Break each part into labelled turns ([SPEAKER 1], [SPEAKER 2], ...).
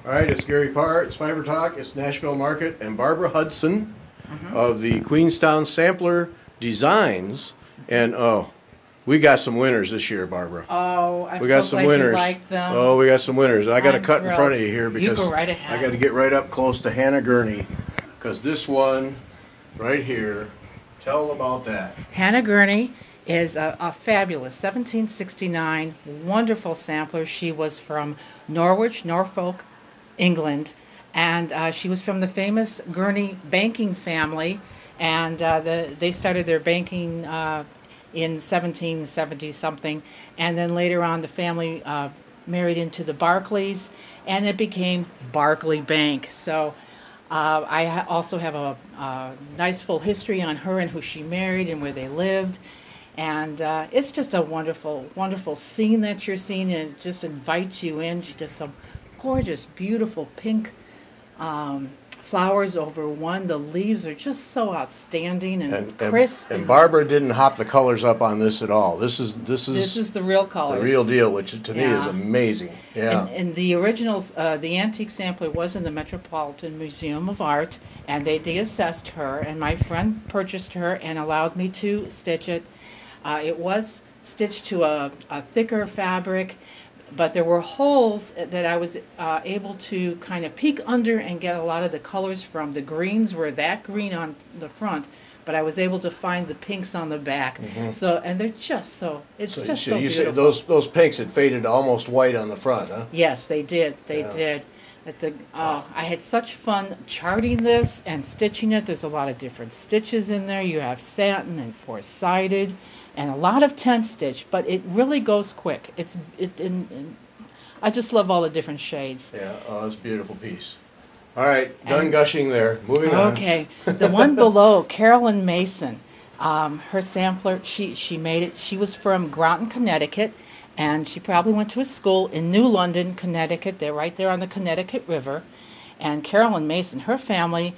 [SPEAKER 1] All right, it's Gary Parr, it's Fiber Talk, it's Nashville Market, and Barbara Hutson of the Queenstown Sampler Designs. And we got some winners this year, Barbara.
[SPEAKER 2] Oh, I'm
[SPEAKER 1] we got
[SPEAKER 2] so
[SPEAKER 1] some
[SPEAKER 2] glad
[SPEAKER 1] winners.
[SPEAKER 2] You like them.
[SPEAKER 1] Oh, we got some winners. I got to cut
[SPEAKER 2] thrilled.
[SPEAKER 1] in front of you here because
[SPEAKER 2] you go right ahead.
[SPEAKER 1] I got to get right up close to Hannah Gurney because this one right here, tell about that.
[SPEAKER 2] Hannah Gurney is a fabulous 1769 wonderful sampler. She was from Norwich, Norfolk, England, and she was from the famous Gurney banking family, and they started their banking in 1770 something, and then later on the family married into the Barclays, and it became Barclay Bank. So I also have a nice full history on her and who she married and where they lived. And it's just a wonderful, wonderful scene that you're seeing, and it just invites you in. She does some gorgeous, beautiful pink flowers over one. The leaves are just so outstanding and crisp.
[SPEAKER 1] And Barbara didn't hop the colors up on this at all. This is
[SPEAKER 2] the real colors.
[SPEAKER 1] The real deal, which to me is amazing. Yeah.
[SPEAKER 2] And the originals, the antique sampler was in the Metropolitan Museum of Art, and they deassessed her, and my friend purchased her and allowed me to stitch it. It was stitched to a thicker fabric, but there were holes that I was able to kind of peek under and get a lot of the colors from. The greens were that green on the front, but I was able to find the pinks on the back. So, and they're just so, it's just so beautiful.
[SPEAKER 1] Said those pinks had faded to almost white on the front, huh?
[SPEAKER 2] Yes, they did. They did. I had such fun charting this and stitching it. There's a lot of different stitches in there. You have satin and four-sided and a lot of tent stitch, but it really goes quick. I just love all the different shades.
[SPEAKER 1] Yeah, it's a beautiful piece. All right, done gushing there. Moving on.
[SPEAKER 2] Okay, the one below, Carolyn Mason, her sampler, she made it. She was from Groton, Connecticut, and she probably went to a school in New London, Connecticut. They're right there on the Connecticut River. And Carolyn Mason, her family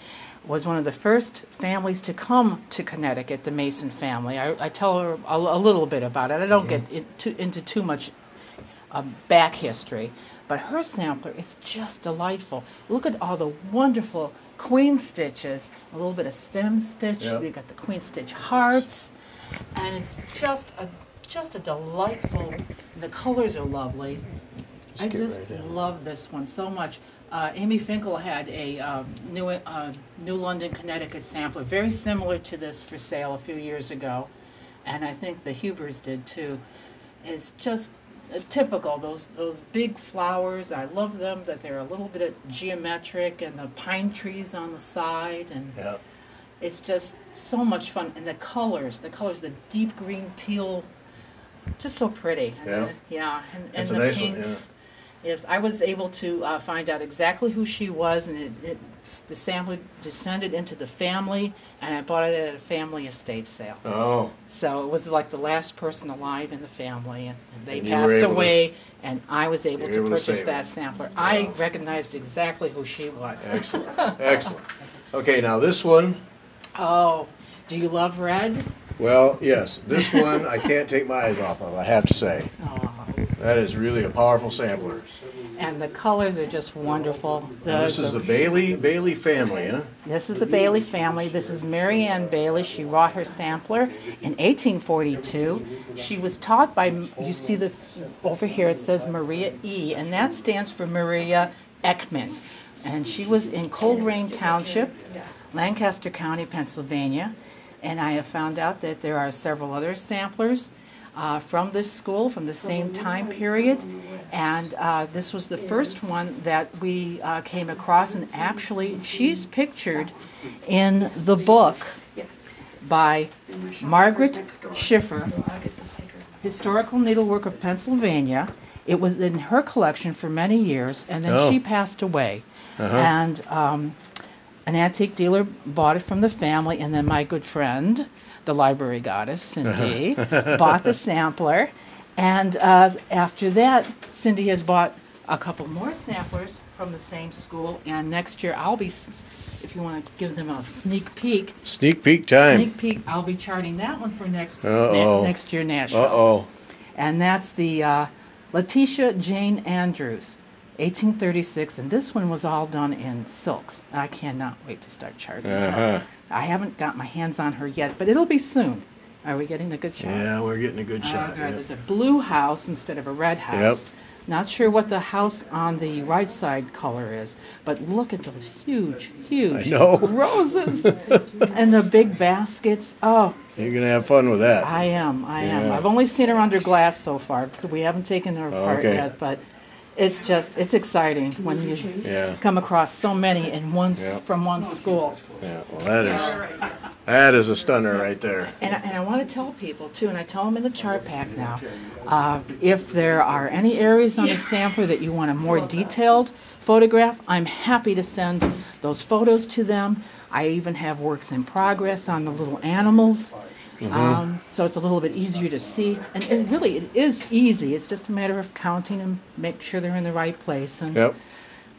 [SPEAKER 2] was one of the first families to come to Connecticut, the Mason family. I tell her a little bit about it. I don't get into too much back history. But her sampler is just delightful. Look at all the wonderful queen stitches, a little bit of stem stitch.
[SPEAKER 1] Yep.
[SPEAKER 2] We've got the queen stitch hearts. And it's just a delightful, the colors are lovely. I just love this one so much. Amy Finkel had a New London, Connecticut sampler, very similar to this for sale a few years ago, and I think the Hubers did too. It's just typical, those big flowers. I love them, that they're a little bit geometric, and the pine trees on the side, and it's just so much fun. And the colors, the deep green teal, just so pretty. And the
[SPEAKER 1] nice
[SPEAKER 2] pinks. Yes, I was able to find out exactly who she was, and the sampler descended into the family, and I bought it at a family estate sale.
[SPEAKER 1] Oh.
[SPEAKER 2] So it was like the last person alive in the family, and they passed away, and I was able to purchase that sampler. I recognized exactly who she was.
[SPEAKER 1] Excellent, excellent. Okay, now this one.
[SPEAKER 2] Oh, do you love red?
[SPEAKER 1] Well, yes. This one I can't take my eyes off of, I have to say.
[SPEAKER 2] Oh.
[SPEAKER 1] That is really a powerful sampler.
[SPEAKER 2] And the colors are just wonderful.
[SPEAKER 1] This is the Bailey family, huh?
[SPEAKER 2] This is the Bailey family. This is Mary Ann Bailey. She wrought her sampler in 1842. She was taught by, you see over here it says Maria E., and that stands for Maria Ekman. And she was in Coleraine Township, Lancaster County, Pennsylvania. And I have found out that there are several other samplers from this school from the same time period, and this was the first one that we came across, and actually she's pictured in the book by Margaret Schiffer, Historical Needlework of Pennsylvania. It was in her collection for many years, and then she passed away. And an antique dealer bought it from the family, and then my good friend, the library goddess, Cindy, bought the sampler. And after that, Cindy has bought a couple more samplers from the same school. And next year, I'll be, if you want to give them a sneak peek.
[SPEAKER 1] Sneak peek time.
[SPEAKER 2] Sneak peek. I'll be charting that one for next year Nashville. And that's the Letitia Jane Andrews. 1836, and this one was all done in silks. I cannot wait to start charting her.
[SPEAKER 1] Uh-huh.
[SPEAKER 2] I haven't got my hands on her yet, but it'll be soon. Are we getting a good shot?
[SPEAKER 1] Yeah, we're getting a good shot.
[SPEAKER 2] Right. There's a blue house instead of a red house.
[SPEAKER 1] Yep.
[SPEAKER 2] Not sure what the house on the right side color is, but look at those huge,
[SPEAKER 1] I know.
[SPEAKER 2] roses and the big baskets. Oh,
[SPEAKER 1] You're going to have fun with that.
[SPEAKER 2] I am.
[SPEAKER 1] Yeah.
[SPEAKER 2] I've only seen her under glass so far. We haven't taken her apart
[SPEAKER 1] Okay.
[SPEAKER 2] yet, but it's exciting when you
[SPEAKER 1] Yeah.
[SPEAKER 2] come across so many in
[SPEAKER 1] Yep.
[SPEAKER 2] from one school.
[SPEAKER 1] Yeah, well, that is a stunner right there.
[SPEAKER 2] And I want to tell people, too, and I tell them in the chart pack now, if there are any areas on the sampler that you want a more detailed photograph, I'm happy to send those photos to them. I even have works in progress on the little animals, so it's a little bit easier to see. And really, it is easy. It's just a matter of counting them, make sure they're in the right place. And
[SPEAKER 1] Yep.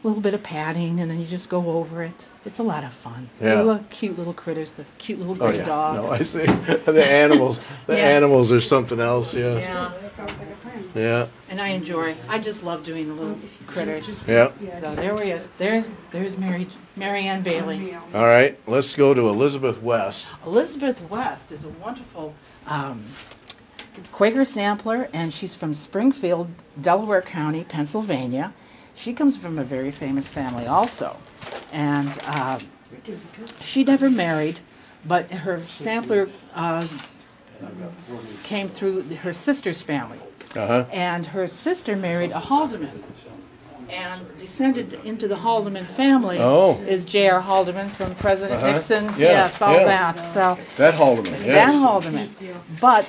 [SPEAKER 2] a little bit of padding, and then you just go over it. It's a lot of fun.
[SPEAKER 1] Yeah.
[SPEAKER 2] They look cute little critters, the cute little
[SPEAKER 1] Oh,
[SPEAKER 2] gray
[SPEAKER 1] yeah.
[SPEAKER 2] dog.
[SPEAKER 1] No, I see. The animals. The
[SPEAKER 2] Yeah.
[SPEAKER 1] animals are something else, yeah.
[SPEAKER 2] Yeah,
[SPEAKER 1] Yeah.
[SPEAKER 2] and I just love doing the little critters.
[SPEAKER 1] Yeah.
[SPEAKER 2] So there we is. There's Mary Ann Bailey.
[SPEAKER 1] All right, let's go to Elizabeth West.
[SPEAKER 2] Elizabeth West is a wonderful Quaker sampler, and she's from Springfield, Delaware County, Pennsylvania. She comes from a very famous family also, and she never married, but her sampler came through her sister's family.
[SPEAKER 1] Uh-huh.
[SPEAKER 2] And her sister married a Haldeman, and descended into the Haldeman family is J.R. Haldeman from President Nixon.
[SPEAKER 1] Yeah,
[SPEAKER 2] Yes, all
[SPEAKER 1] yeah.
[SPEAKER 2] that. So
[SPEAKER 1] That Haldeman,
[SPEAKER 2] Van
[SPEAKER 1] yes.
[SPEAKER 2] Haldeman. But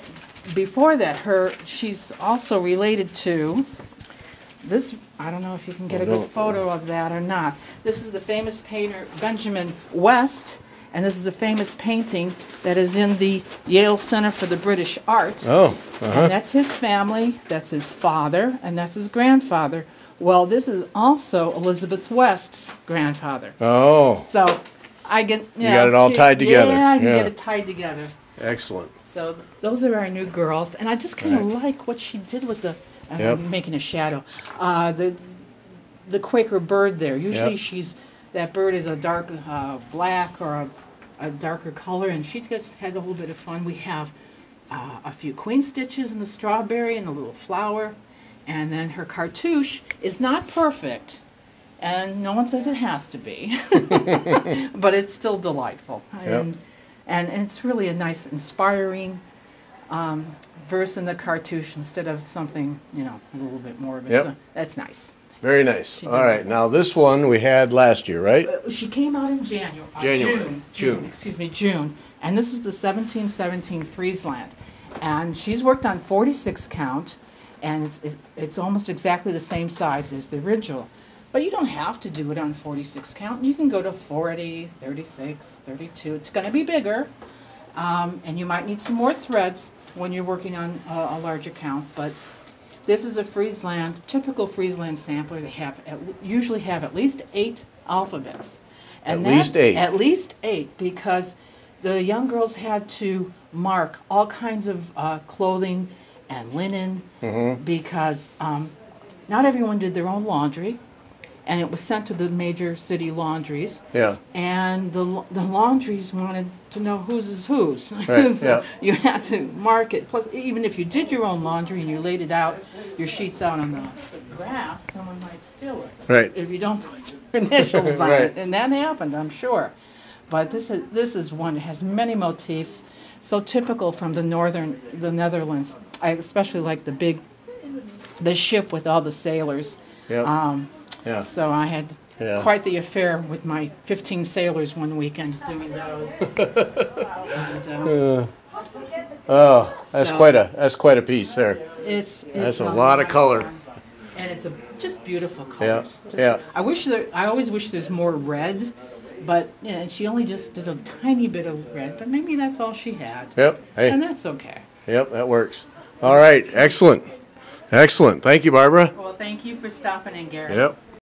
[SPEAKER 2] before that, she's also related to this. I don't know if you can get a good photo of that or not. This is the famous painter Benjamin West, and this is a famous painting that is in the Yale Center for the British Art.
[SPEAKER 1] Oh,
[SPEAKER 2] And that's his family, that's his father, and that's his grandfather. Well, this is also Elizabeth West's grandfather.
[SPEAKER 1] Oh,
[SPEAKER 2] So I get
[SPEAKER 1] You got it all tied together.
[SPEAKER 2] Yeah, I can
[SPEAKER 1] Yeah.
[SPEAKER 2] get it tied together.
[SPEAKER 1] excellent.
[SPEAKER 2] So those are our new girls, and I just kind of like what she did with the.
[SPEAKER 1] Yep.
[SPEAKER 2] I'm making a shadow. The Quaker bird there. Usually that bird is a dark black or a darker color, and she just had a little bit of fun. We have a few queen stitches in the strawberry and a little flower, and then her cartouche is not perfect, and no one says it has to be, but it's still delightful.
[SPEAKER 1] Yep.
[SPEAKER 2] And it's really a nice, inspiring verse in the cartouche instead of something, a little bit morbid.
[SPEAKER 1] Yep.
[SPEAKER 2] So that's nice.
[SPEAKER 1] Very nice.
[SPEAKER 2] She
[SPEAKER 1] All
[SPEAKER 2] did.
[SPEAKER 1] right, now this one we had last year, right?
[SPEAKER 2] She came out in January.
[SPEAKER 1] June.
[SPEAKER 2] Excuse me, June. And this is the 1717 Friesland. And she's worked on 46 count, and it's almost exactly the same size as the original. But you don't have to do it on 46 count. You can go to 40, 36, 32. It's going to be bigger, and you might need some more threads when you're working on a larger count. But this is a typical Friesland sampler. They usually have at least 8 alphabets. And
[SPEAKER 1] At least 8.
[SPEAKER 2] At least 8, because the young girls had to mark all kinds of clothing and linen, because not everyone did their own laundry, and it was sent to the major city laundries.
[SPEAKER 1] Yeah.
[SPEAKER 2] And the laundries wanted to know whose is whose.
[SPEAKER 1] Right,
[SPEAKER 2] So
[SPEAKER 1] yeah.
[SPEAKER 2] you had to mark it. Plus, even if you did your own laundry and you laid it out, your sheets out on the grass, someone might steal it.
[SPEAKER 1] Right.
[SPEAKER 2] If you don't put your initials on
[SPEAKER 1] Right.
[SPEAKER 2] it. And that happened, I'm sure. But this is one that has many motifs, so typical from the Netherlands. I especially like the ship with all the sailors.
[SPEAKER 1] Yep. Yeah.
[SPEAKER 2] So I had
[SPEAKER 1] Yeah.
[SPEAKER 2] quite the affair with my 15 sailors one weekend doing those. And,
[SPEAKER 1] Oh, that's
[SPEAKER 2] So-
[SPEAKER 1] quite a piece there.
[SPEAKER 2] it's
[SPEAKER 1] That's a lot of color.
[SPEAKER 2] fun. And it's just beautiful colors.
[SPEAKER 1] Yeah.
[SPEAKER 2] I always wish there's more red, but she only just did a tiny bit of red. But maybe that's all she had.
[SPEAKER 1] Yep. Hey.
[SPEAKER 2] And that's okay.
[SPEAKER 1] Yep, that works. All right, excellent. Excellent. Thank you, Barbara.
[SPEAKER 2] Well, thank you for stopping in, Gary.
[SPEAKER 1] Yep.